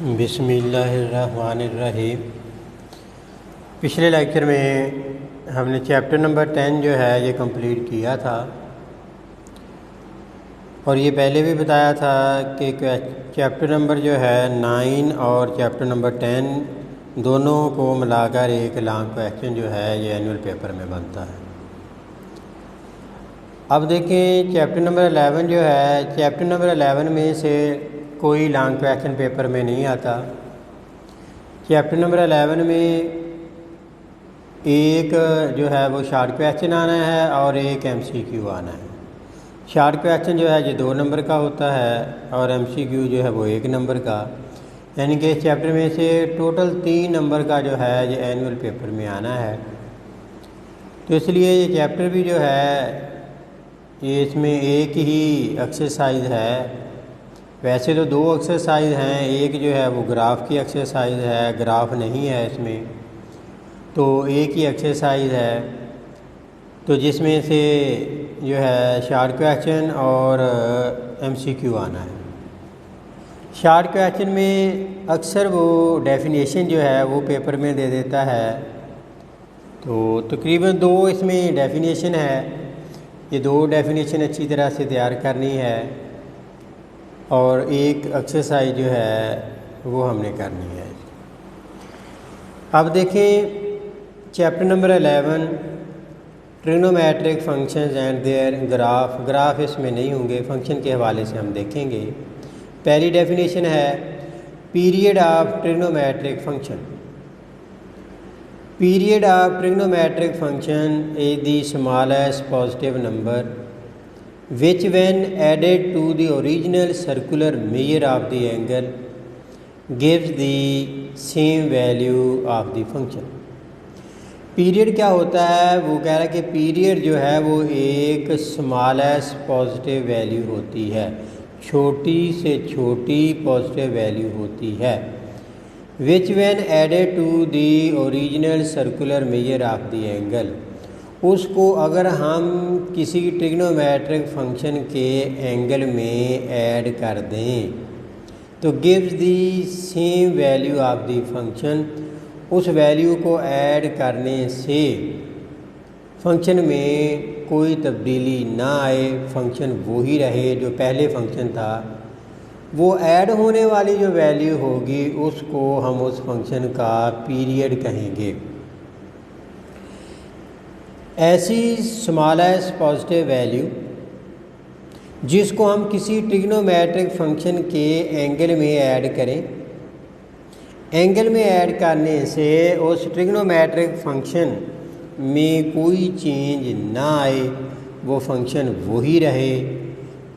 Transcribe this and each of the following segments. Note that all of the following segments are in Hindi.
बिस्मिल्लाहिर्रहमानिर्रहीम। पिछले लेक्चर में हमने चैप्टर नंबर 10 जो है ये कंप्लीट किया था और ये पहले भी बताया था कि चैप्टर नंबर जो है 9 और चैप्टर नंबर 10 दोनों को मिलाकर एक लॉन्ग क्वेश्चन जो है ये एनुअल पेपर में बनता है। अब देखें चैप्टर नंबर 11 जो है, चैप्टर नंबर 11 में से कोई लॉन्ग क्वेश्चन पेपर में नहीं आता। चैप्टर नंबर 11 में एक जो है वो शॉर्ट क्वेश्चन आना है और एक एमसीक्यू आना है। शॉर्ट क्वेश्चन जो है ये 2 नंबर का होता है और एमसीक्यू जो है वो 1 नंबर का, यानी कि इस चैप्टर में से टोटल 3 नंबर का जो है ये एनुअल पेपर में आना है। तो इसलिए ये चैप्टर भी जो है ये इसमें एक ही एक्सरसाइज है। वैसे तो 2 एक्सरसाइज हैं, एक जो है वो ग्राफ की एक्सरसाइज है, ग्राफ नहीं है इसमें, तो एक ही एक्सरसाइज है तो जिसमें से जो है शॉर्ट क्वेश्चन और एमसीक्यू आना है। शॉर्ट क्वेश्चन में अक्सर वो डेफिनेशन जो है वो पेपर में दे देता है, तो तकरीबन 2 इसमें डेफिनेशन है। ये 2 डेफिनेशन अच्छी तरह से तैयार करनी है और एक एक्सरसाइज जो है वो हमने करनी है। अब देखें chapter number 11 trigonometric functions and their graph इसमें नहीं होंगे, फंक्शन के हवाले से हम देखेंगे। पहली डेफिनेशन है period of trigonometric function. Period of trigonometric function is the smallest positive number which when added to the original circular measure of the angle gives the same value of the function। Period क्या होता है? वो कह रहा है कि पीरियड जो है वो एक स्मॉलेस्ट पॉजिटिव वैल्यू होती है, छोटी से छोटी पॉजिटिव वैल्यू होती है। which when added to the original circular measure of the angle, उसको अगर हम किसी ट्रिग्नोमेट्रिक फंक्शन के एंगल में ऐड कर दें तो gives the same value of the function. उस वैल्यू को ऐड करने से फंक्शन में कोई तब्दीली ना आए, फंक्शन वो ही रहे जो पहले फंक्शन था। वो ऐड होने वाली जो वैल्यू होगी उसको हम उस फंक्शन का पीरियड कहेंगे। ऐसी स्मॉलेस्ट पॉजिटिव वैल्यू जिसको हम किसी ट्रिग्नोमेट्रिक फंक्शन के एंगल में ऐड करें, एंगल में ऐड करने से उस ट्रिग्नोमेट्रिक फंक्शन में कोई चेंज ना आए, वो फंक्शन वही रहे,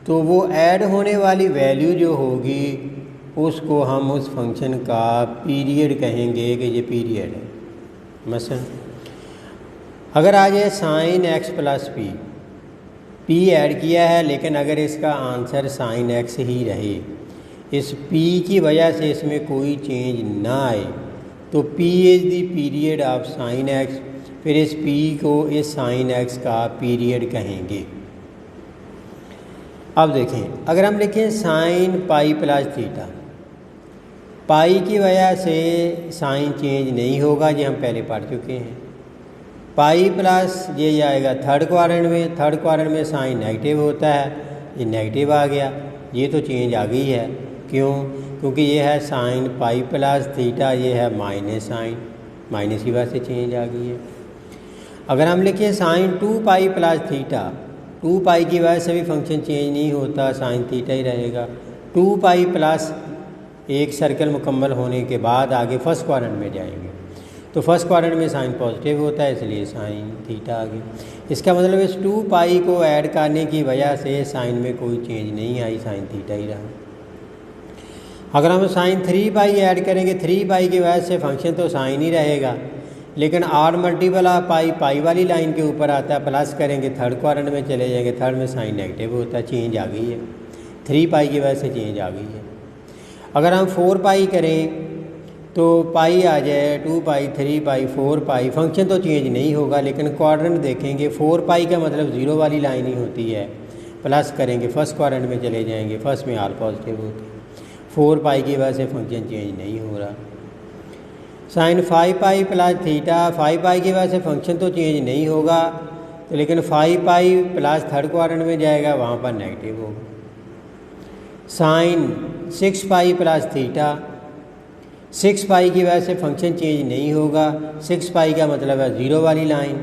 तो वो ऐड होने वाली वैल्यू जो होगी उसको हम उस फंक्शन का पीरियड कहेंगे कि ये पीरियड है। मसलन अगर आ जाए sine x plus P add किया है, लेकिन अगर इसका आंसर साइन एक्स ही रहे, इस पी की वजह से इसमें कोई चेंज ना आए, तो P is the period of sine x. फिर इस पी को इस साइन एक्स का पीरियड कहेंगे। अब देखें अगर हम लिखें साइन पाई प्लस थीटा, पाई की वजह से साइन चेंज नहीं होगा, ये हम पहले पढ़ चुके हैं। पाई प्लस ये आएगा थर्ड क्वाड्रेंट में, थर्ड क्वाड्रेंट में साइन नेगेटिव होता है, ये नेगेटिव आ गया, ये तो चेंज आ गई है। क्यों? क्योंकि ये है साइन पाई प्लस थीटा, ये है माइनस साइन, माइनस की वजह से चेंज आ गई है। अगर हम लिखें साइन 2 पाई प्लस थीटा, 2 पाई की वजह से भी फंक्शन चेंज नहीं होता, साइन थीटा ही रहेगा। 2 पाई प्लस एक सर्कल मुकम्मल होने के बाद आगे फर्स्ट क्वाड्रेंट में जाएंगे, तो फर्स्ट क्वाड्रेंट में साइन पॉजिटिव होता है, इसलिए साइन थीटा आ गया। इसका मतलब इस 2 पाई को ऐड करने की वजह से साइन में कोई चेंज नहीं आई, साइन थीटा ही रहा। अगर हम साइन 3 पाई ऐड करेंगे, 3 पाई की वजह से फंक्शन तो साइन ही रहेगा, लेकिन आर मल्टीपल ऑफ पाई पाई वाली लाइन के ऊपर आता है, प्लस करेंगे थर्ड क्वाड्रेंट में चले जाएंगे, थर्ड में साइन नेगेटिव होता है, चेंज आ गई है, 3 पाई की वजह से चेंज आ गई है। अगर हम 4 पाई करें तो पाई आ जाए 2 पाई 3 पाई 4 पाई, फंक्शन तो चेंज नहीं होगा, लेकिन क्वाड्रेंट देखेंगे 4 पाई का मतलब 0 वाली लाइन ही होती है, प्लस करेंगे फर्स्ट क्वाड्रेंट में चले जाएंगे, फर्स्ट में ऑल पॉजिटिव होती है। 4 पाई की वजह से फंक्शन चेंज नहीं हो रहा। साइन 5 पाई प्लस थीटा, 5 पाई की वजह से फंक्शन तो चेंज नहीं होगा, तो लेकिन 5 पाई प्लस थर्ड क्वाड्रेंट में जाएगा, वहाँ पर नेगेटिव होगा। साइन 6 पाई प्लस थीटा, 6 पाई की वजह से फंक्शन चेंज नहीं होगा। 6 पाई का मतलब है ज़ीरो वाली लाइन,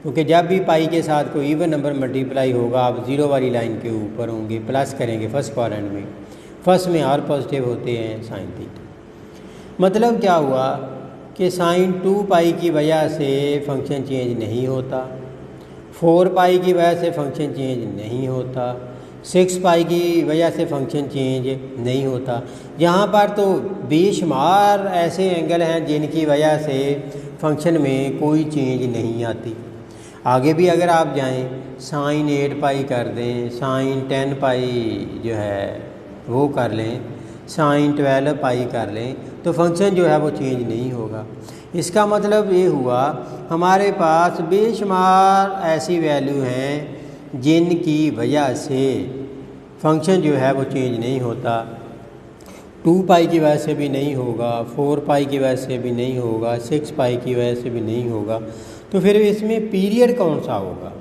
क्योंकि जब भी पाई के साथ कोई इवन नंबर मल्टीप्लाई होगा आप ज़ीरो वाली लाइन के ऊपर होंगे, प्लस करेंगे फर्स्ट क्वाड्रेंट में। फर्स्ट में और पॉजिटिव होते हैं साइन थीटा। मतलब क्या हुआ कि साइन 2 पाई की वजह से फंक्शन चेंज नहीं होता, 4 पाई की वजह से फंक्शन चेंज नहीं होता, 6 पाई की वजह से फंक्शन चेंज नहीं होता। यहाँ पर तो बेशुमार ऐसे एंगल हैं जिनकी वजह से फंक्शन में कोई चेंज नहीं आती। आगे भी अगर आप जाएं, साइन 8 पाई कर दें, साइन 10 पाई जो है वो कर लें, साइन 12 पाई कर लें, तो फंक्शन जो है वो चेंज नहीं होगा। इसका मतलब ये हुआ हमारे पास बेशुमार ऐसी वैल्यू हैं जिनकी वजह से फंक्शन जो है वो चेंज नहीं होता। 2 पाई की वजह से भी नहीं होगा, 4 पाई की वजह से भी नहीं होगा, 6 पाई की वजह से भी नहीं होगा। तो फिर इसमें पीरियड कौन सा होगा?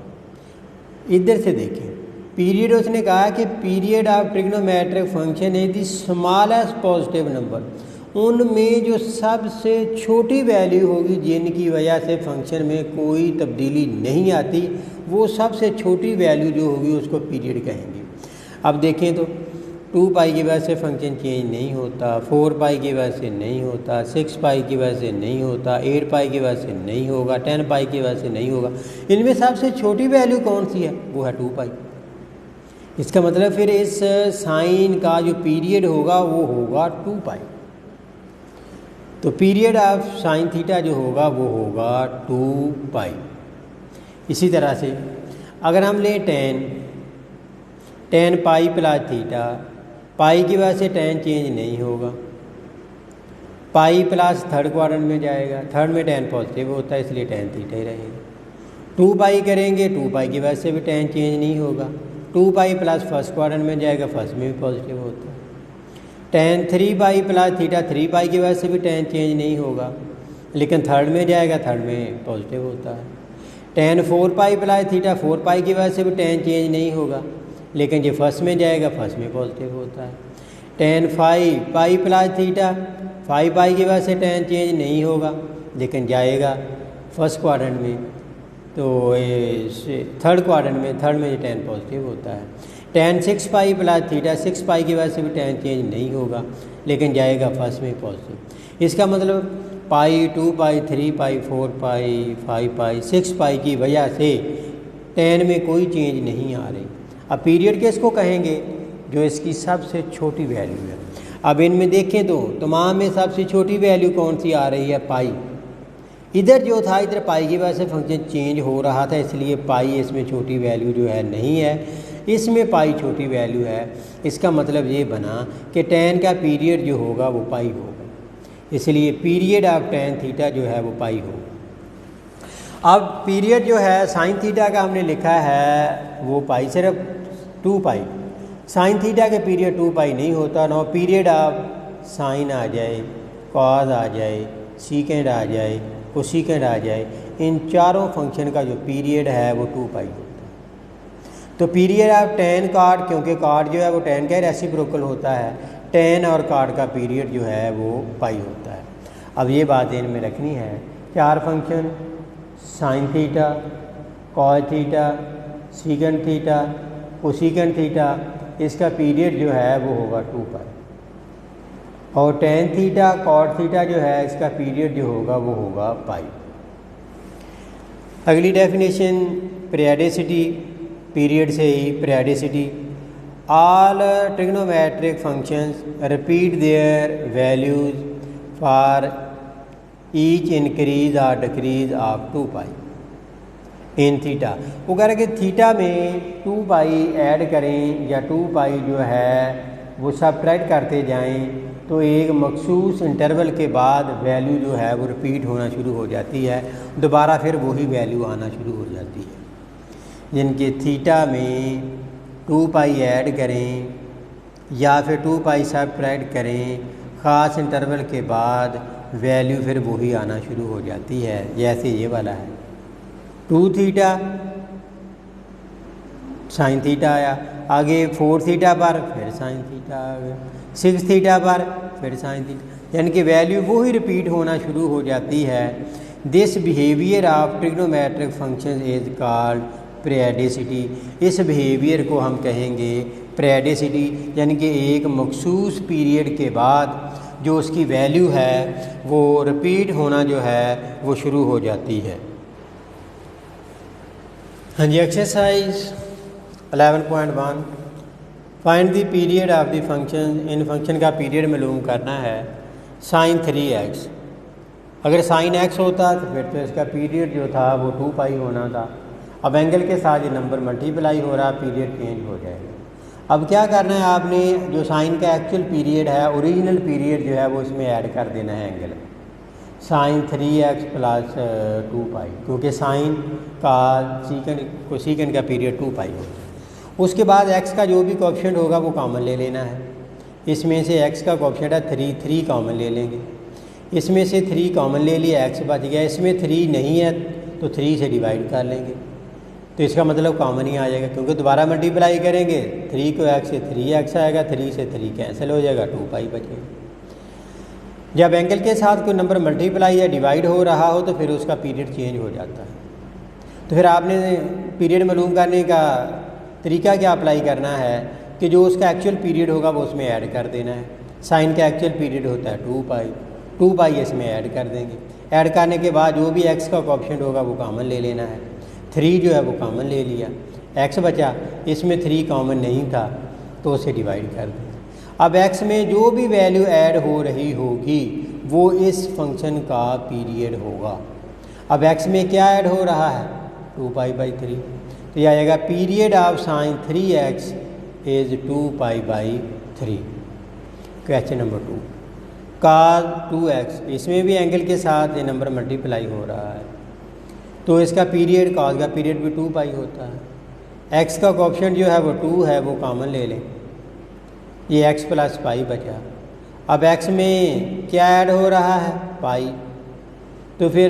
इधर से देखें, पीरियड उसने कहा कि period of trigonometric function is the smallest positive number, उनमें जो सबसे छोटी वैल्यू होगी जिनकी वजह से फंक्शन में कोई तब्दीली नहीं आती, वो सबसे छोटी वैल्यू जो होगी उसको पीरियड कहेंगे। अब देखें तो 2 पाई की वजह से फंक्शन चेंज नहीं होता, 4 पाई की वजह से नहीं होता, 6 पाई की वजह से नहीं होता, 8 पाई की वजह से नहीं होगा, 10 पाई की वजह से नहीं होगा। इनमें सबसे छोटी वैल्यू कौन सी है? वो है 2 पाई। इसका मतलब फिर इस साइन का जो पीरियड होगा वो होगा 2 पाई। तो पीरियड ऑफ साइन थीटा जो होगा वो होगा 2 पाई। इसी तरह से अगर हम लें टेन पाई प्लस थीटा, पाई की वजह से टेन चेंज नहीं होगा, पाई प्लस थर्ड क्वाड्रेंट में जाएगा, थर्ड में टेन पॉजिटिव होता है इसलिए टेन थीटा ही रहेगा। 2 पाई करेंगे, 2 पाई की वजह से भी टेन चेंज नहीं होगा, 2 पाई प्लस फर्स्ट क्वाड्रेंट में जाएगा, फर्स्ट में भी पॉजिटिव होता है। टेन 3 पाई प्लस थीटा, 3 पाई की वजह से भी टेन चेंज नहीं होगा, लेकिन थर्ड में जाएगा, थर्ड में पॉजिटिव होता है। टेन 4 पाई प्लस थीटा, 4 पाई की वजह से भी टेन चेंज नहीं होगा, लेकिन जो फर्स्ट में जाएगा फर्स्ट में पॉजिटिव होता है। टेन 5 पाई प्लस थीटा, 5 पाई की वजह से टेन चेंज नहीं होगा, लेकिन जाएगा फर्स्ट क्वाड्रेंट में, तो थर्ड क्वाड्रेंट में, थर्ड में टेन पॉजिटिव होता है। टेन 6 पाई प्लस थीटा, 6 पाई की वजह से भी टेन चेंज नहीं होगा, लेकिन जाएगा फर्स्ट में पॉजिटिव। इसका मतलब पाई, 2 पाई, 3 पाई, 4 पाई, 5 पाई, 6 पाई की वजह से टेन में कोई चेंज नहीं आ रही। अब पीरियड किसको कहेंगे? जो इसकी सबसे छोटी वैल्यू है। अब इनमें देखें तो तमाम में सबसे छोटी वैल्यू कौन सी आ रही है? पाई। इधर जो था, इधर पाई की वजह से फंक्शन चेंज हो रहा था, इसलिए पाई इसमें छोटी वैल्यू जो है नहीं है, इसमें पाई छोटी वैल्यू है। इसका मतलब ये बना कि टेन का पीरियड जो होगा वो पाई होगा, इसलिए पीरियड ऑफ टेन थीटा जो है वो पाई होगा। अब पीरियड जो है साइन थीटा का हमने लिखा है वो पाई, सिर्फ 2 पाई। साइन थीटा के पीरियड 2 पाई नहीं होता ना, पीरियड ऑफ साइन आ जाए, कॉस आ जाए, सीकेंड आ जाए, कोसीकेंड आ जाए, इन चारों फंक्शन का जो पीरियड है वो 2 पाई होता है। तो पीरियड ऑफ टेन कॉट, क्योंकि कॉट जो है वो टेन का रेसिप्रोकल होता है, टेन और कॉट का पीरियड जो है वो पाई होता है। अब ये बात इनमें रखनी है, 4 function sine theta, cos theta, secant theta, cosecant theta, इसका पीरियड जो है वो होगा 2 पाई। और टेन थीटा, कॉट थीटा जो है इसका पीरियड जो होगा वो होगा पाई। अगली डेफिनेशन पीरियडिसिटी, पीरियड से ही periodicity. All trigonometric functions repeat their values for each increase और decrease of 2 pi in theta. वो कह रहे कि थीटा में 2 पाई ऐड करें या 2 पाई जो है वो सबट्रैक्ट करते जाएं, तो एक मखसूस इंटरवल के बाद वैल्यू जो है वो रिपीट होना शुरू हो जाती है, दोबारा फिर वही वैल्यू आना शुरू हो जाती है। जिनके थीटा में 2 पाई ऐड करें या फिर 2 पाई सब्ट्रैक्ट करें, ख़ास इंटरवल के बाद वैल्यू फिर वही आना शुरू हो जाती है, जैसे ये वाला है 2 थीटा साइन थीटा आया, आगे 4 थीटा पर फिर साइन थीटा आ गया, 6 थीटा पर फिर साइन थीटा, यानी कि वैल्यू वही रिपीट होना शुरू हो जाती है। This behaviour of trigonometric function is called periodicity. इस बिहेवियर को हम कहेंगे पीरियडिसिटी, यानी कि एक मखसूस पीरियड के बाद जो उसकी वैल्यू है वो रिपीट होना जो है वो शुरू हो जाती है। हाँ जी, exercise 11.1 find the period of the function. इन फंक्शन का पीरियड मालूम करना है। साइन 3x, अगर साइन x होता तो फिर तो इसका पीरियड जो था वो 2 पाई होना था। अब एंगल के साथ ये नंबर मल्टीप्लाई हो रहा, पीरियड चेंज हो जाएगा। अब क्या करना है, आपने जो साइन का एक्चुअल पीरियड है, ओरिजिनल पीरियड जो है वो इसमें ऐड कर देना है एंगल साइन 3x प्लस 2 पाई, क्योंकि साइन का सीकेंड का पीरियड 2 पाई होगा। उसके बाद x का जो भी कोएफिशिएंट होगा वो कॉमन ले लेना है। इसमें से x का कोएफिशिएंट है 3 कॉमन ले लेंगे। इसमें से 3 कॉमन ले लिया, x बच गया। इसमें 3 नहीं है तो 3 से डिवाइड कर लेंगे, तो इसका मतलब कॉमन ही आ जाएगा, क्योंकि दोबारा मल्टीप्लाई करेंगे 3 को x से 3x आएगा, 3 से 3 कैंसिल हो जाएगा, 2 पाई बचेगा। जब एंगल के साथ कोई नंबर मल्टीप्लाई या डिवाइड हो रहा हो तो फिर उसका पीरियड चेंज हो जाता है। तो फिर आपने पीरियड मालूम करने का तरीका क्या अप्लाई करना है कि जो उसका एक्चुअल पीरियड होगा वो उसमें ऐड कर देना है। साइन का एक्चुअल पीरियड होता है 2 पाई इसमें ऐड कर देंगे। ऐड करने के बाद जो भी x का कोएफिशिएंट होगा वो कॉमन ले लेना है। 3 जो है वो कॉमन ले लिया, x बचा, इसमें 3 कॉमन नहीं था तो उसे डिवाइड कर दें। अब x में जो भी वैल्यू ऐड हो रही होगी वो इस फंक्शन का पीरियड होगा। अब x में क्या ऐड हो रहा है 2 पाई बाई 3, तो यह आएगा period of sine 3x is 2 pi by 3। Question number 2 cos 2x, इसमें भी एंगल के साथ ये नंबर मल्टीप्लाई हो रहा है तो इसका पीरियड cos का पीरियड भी 2 पाई होता है। x का कोएफिशिएंट जो है वो 2 है, वो कॉमन ले लें, ये x प्लस पाई बचा। अब x में क्या ऐड हो रहा है पाई, तो फिर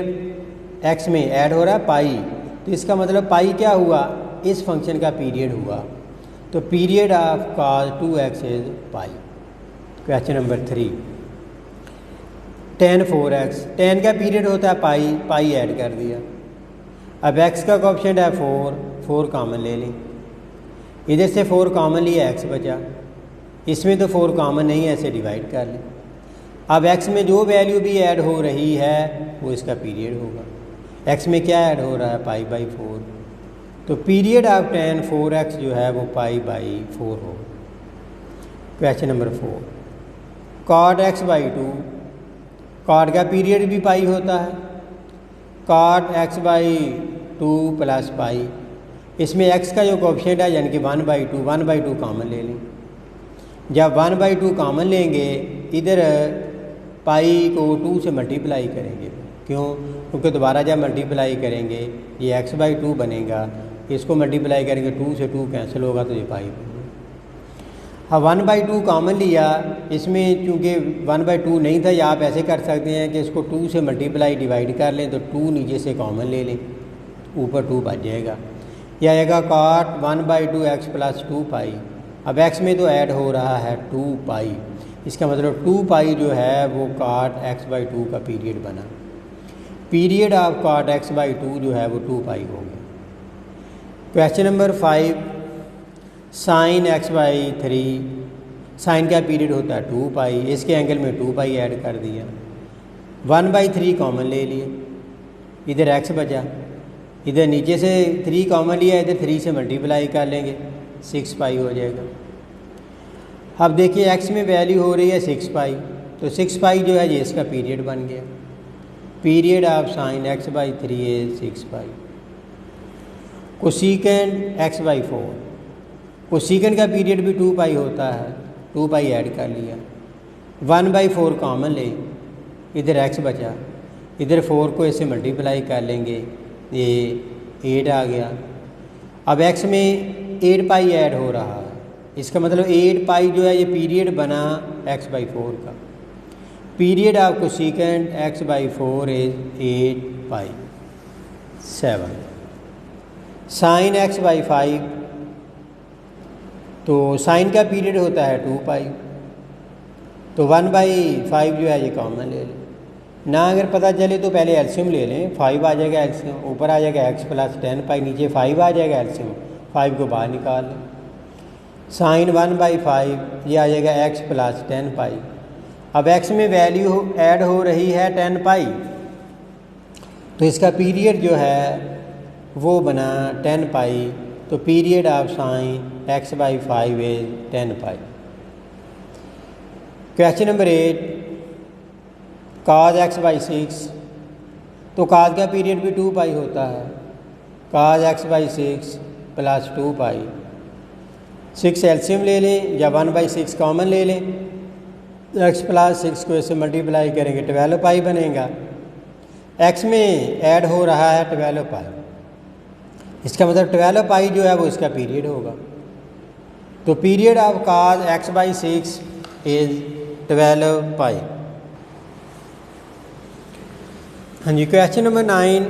x में ऐड हो रहा है पाई, तो इसका मतलब पाई क्या हुआ, इस फंक्शन का पीरियड हुआ। तो period of cos 2x is pi. Question number 3 tan 4x, tan का पीरियड होता है पाई ऐड कर दिया। अब x का कोएफिशिएंट है 4 कॉमन ले लें, इधर से 4 कॉमन लिया, x बचा, इसमें तो 4 कॉमन नहीं है, इसे डिवाइड कर लें। अब x में जो वैल्यू भी ऐड हो रही है वो इसका पीरियड होगा। x में क्या ऐड हो रहा है पाई बाई 4, तो पीरियड ऑफ tan 4x जो है वो पाई बाई 4 होगा। Question number 4 cot x by 2, cot का पीरियड भी पाई होता है, cot x by 2 plus pi, इसमें x का जो कोएफिशिएंट है यानी कि 1/2 कॉमन ले लें। जब 1/2 कॉमन लेंगे, इधर पाई को 2 से मल्टीप्लाई करेंगे, क्यों, क्योंकि दोबारा जब मल्टीप्लाई करेंगे ये x/2 बनेगा, इसको मल्टीप्लाई करेंगे 2 से 2 कैंसिल होगा तो ये पाई बनेगा। हाँ 1/2 कॉमन लिया, इसमें चूँकि 1/2 नहीं था, या आप ऐसे कर सकते हैं कि इसको 2 से मल्टीप्लाई डिवाइड कर लें तो 2 नीचे से कॉमन ले लें, ऊपर 2 बच जाएगा। यह आएगा cot 1/2 x प्लस 2 पाई। अब x में तो ऐड हो रहा है 2 पाई, इसका मतलब 2 पाई जो है वो cot x/2 का पीरियड बना। पीरियड ऑफ cot x/2 जो है वो 2 पाई हो गया। Question number 5 sine x/3, sine का पीरियड होता है 2 पाई, इसके एंगल में 2 पाई ऐड कर दिया, 1/3 कॉमन ले लिए, इधर x बचा, इधर नीचे से 3 कॉमन लिया, इधर 3 से मल्टीप्लाई कर लेंगे, 6 पाई हो जाएगा। अब देखिए x में वैल्यू हो रही है 6 पाई, तो 6 पाई जो है ये इसका पीरियड बन गया। Period of sine x/3 is 6 pi. Cosecant x/4, cosecant का पीरियड भी 2 पाई होता है, 2 पाई ऐड कर लिया, 1/4 कॉमन ले, इधर x बचा, इधर 4 को इससे मल्टीप्लाई कर लेंगे, ये 8 आ गया। अब x में 8 पाई ऐड हो रहा है, इसका मतलब 8 पाई जो है ये पीरियड बना x/4 का। Period of cosecant x/4 is 8 pi 7। Sine x/5, तो साइन का पीरियड होता है 2 पाई, तो 1/5 जो है ये कॉमन ले लें ना। अगर पता चले तो पहले एलसीएम ले लें, 5 आ जाएगा एलसीएम, ऊपर आ जाएगा x + 10 पाई, नीचे 5 आ जाएगा एलसीएम, 5 को बाहर निकाल लें। साइन 1/5 ये आ जाएगा x + 10 पाई। अब x में वैल्यू ऐड हो रही है 10 पाई, तो इसका पीरियड जो है वो बना 10 पाई, तो period of sine x/5 is 10 pi. Question number 8, cos x/6, तो cos का पीरियड भी 2 पाई होता है। cos x/6 + 2 पाई, 6 एलसीएम ले लें या 1/6 कॉमन ले लें, x + 6 को इससे मल्टीप्लाई करेंगे 12 पाई बनेगा। x में ऐड हो रहा है 12 पाई, इसका मतलब 12 पाई जो है वो इसका पीरियड होगा। तो period of cos x/6 is 12 pi. हाँ जी, question number 9,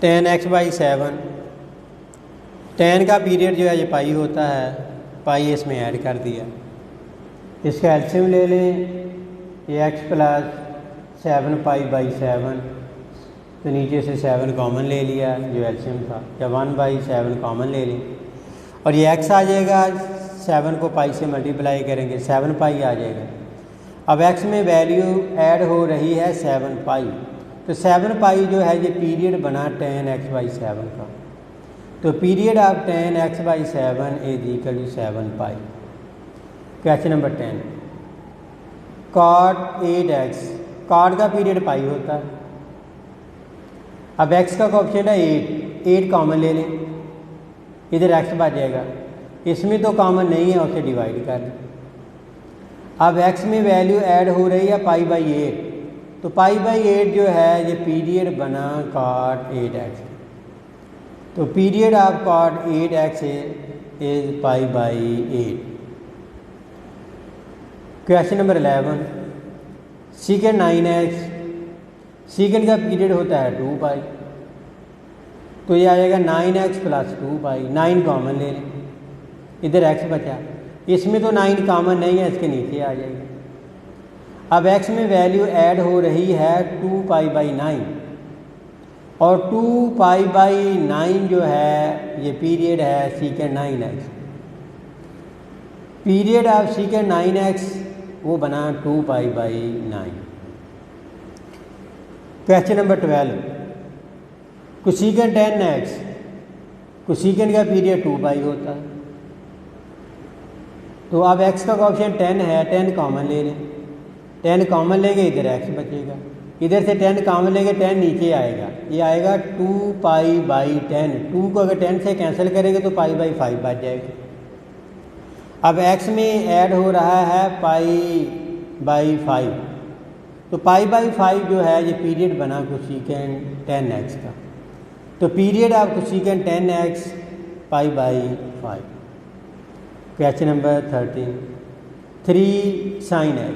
tan x/7, tan का पीरियड जो है ये पाई होता है, पाई इसमें ऐड कर दिया। इसका एलसीएम ले लें, ये x + 7 पाई/7, तो नीचे से 7 कॉमन ले लिया जो एलसीएम था, या 1/7 कॉमन ले लें, और ये x आ जाएगा, 7 को पाई से मल्टीप्लाई करेंगे 7 पाई आ जाएगा। अब x में वैल्यू ऐड हो रही है 7 पाई, तो 7 पाई जो है ये पीरियड बना tan x/7 का, तो period of tan x/7 is equal to 7 pi. Question number 10, cot 8x, cot का पीरियड पाई होता है। अब x का कोएफिशिएंट है 8 कॉमन ले लें, इधर x बच जाएगा, इसमें तो कॉमन नहीं है, उसे डिवाइड कर लें। अब x में वैल्यू ऐड हो रही है पाई/8, तो पाई/8 जो है ये पीरियड बना cot 8x, तो period of cot 8x is pi. Question number 11, secant 9x, secant का पीरियड होता है 2 पाई, तो ये आ जाएगा 9x + 2 पाई, 9 कॉमन ले लें, इधर x बचा, इसमें तो 9 कॉमन नहीं है, इसके नीचे आ जाएगा। अब x में वैल्यू ऐड हो रही है 2 पाई/9, और 2 पाई/9 जो है ये पीरियड है secant 9x। Period of secant 9x वो बना 2 pi. Question number 12, cosecant 10x, cosecant का पीरियड 2 पाई होता है, तो अब x का कोएफिशिएंट 10 है, 10 कॉमन ले लें, 10 कॉमन लेंगे, इधर x बचेगा, इधर से 10 कॉमन लेंगे, 10 नीचे आएगा, ये आएगा 2 पाई/10, 2 को अगर 10 से कैंसिल करेंगे तो पाई/5 बच जाएगा। अब x में ऐड हो रहा है पाई/5, तो पाई/5 जो है ये पीरियड बना कोसेकेंट 10x का, तो period of cosecant 10x pi. Question number 13, 3 sin x,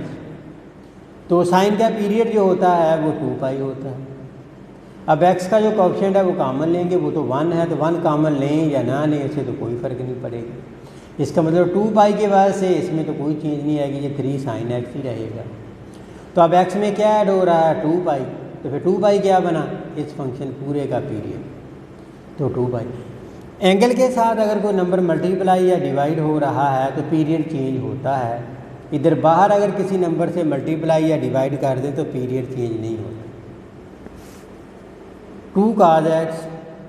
तो साइन का पीरियड जो होता है वो 2 पाई होता है। अब x का जो कोएफिशिएंट है वो कॉमन लेंगे, वो तो 1 है, तो 1 कॉमन लें या ना लें इससे तो कोई फ़र्क नहीं पड़ेगा। इसका मतलब 2 पाई के बाद से इसमें तो कोई चेंज नहीं आएगी, ये 3 sin x ही रहेगा। तो अब x में क्या ऐड हो रहा है 2 पाई, तो फिर 2 पाई क्या बना, इस फंक्शन पूरे का पीरियड, तो 2 पाई। एंगल के साथ अगर कोई नंबर मल्टीप्लाई या डिवाइड हो रहा है तो पीरियड चेंज होता है। इधर बाहर अगर किसी नंबर से मल्टीप्लाई या डिवाइड कर दें तो पीरियड चेंज नहीं होता। 2 cos x,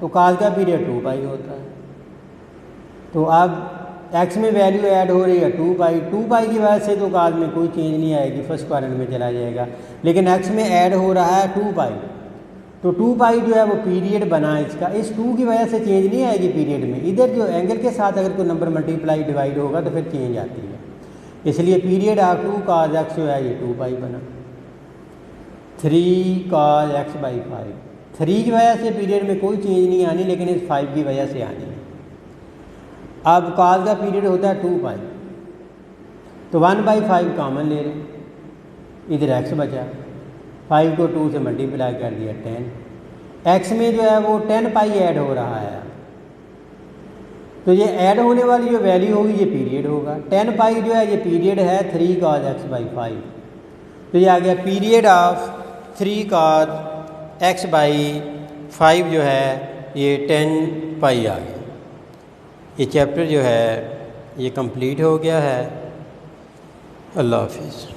तो cos का पीरियड 2 पाई होता है, तो अब x में वैल्यू ऐड हो रही है 2 पाई, 2 पाई की वजह से तो cos में कोई चेंज नहीं आएगी, फर्स्ट क्वाड्रेंट में चला जाएगा, लेकिन x में ऐड हो रहा है 2 पाई, तो 2 पाई जो है वो पीरियड बना इसका, इस 2 की वजह से चेंज नहीं आएगी पीरियड में। इधर जो एंगल के साथ अगर कोई नंबर मल्टीप्लाई डिवाइड होगा तो फिर चेंज आती है, इसलिए पीरियड ऑफ 2 cos x जो है ये 2 पाई बना। 3 cos x/5, 3 की वजह से पीरियड में कोई चेंज नहीं आनी, लेकिन इस 5 की वजह से आनी है। अब कॉज का पीरियड होता है 2 पाई, तो 1/5 कॉमन ले लें, इधर एक्स बचा, 5 को 2 से मल्टीप्लाई कर दिया 10, एक्स में जो है वो 10 पाई ऐड हो रहा है। तो ये ऐड होने वाली जो वैल्यू होगी ये पीरियड होगा। 10 पाई जो है ये पीरियड है 3 cos x/5, तो ये आ गया पीरियड ऑफ 3 cos x/5 जो है ये 10 पाई आ गया। ये चैप्टर जो है ये कंप्लीट हो गया है। अल्लाह हाफिज़।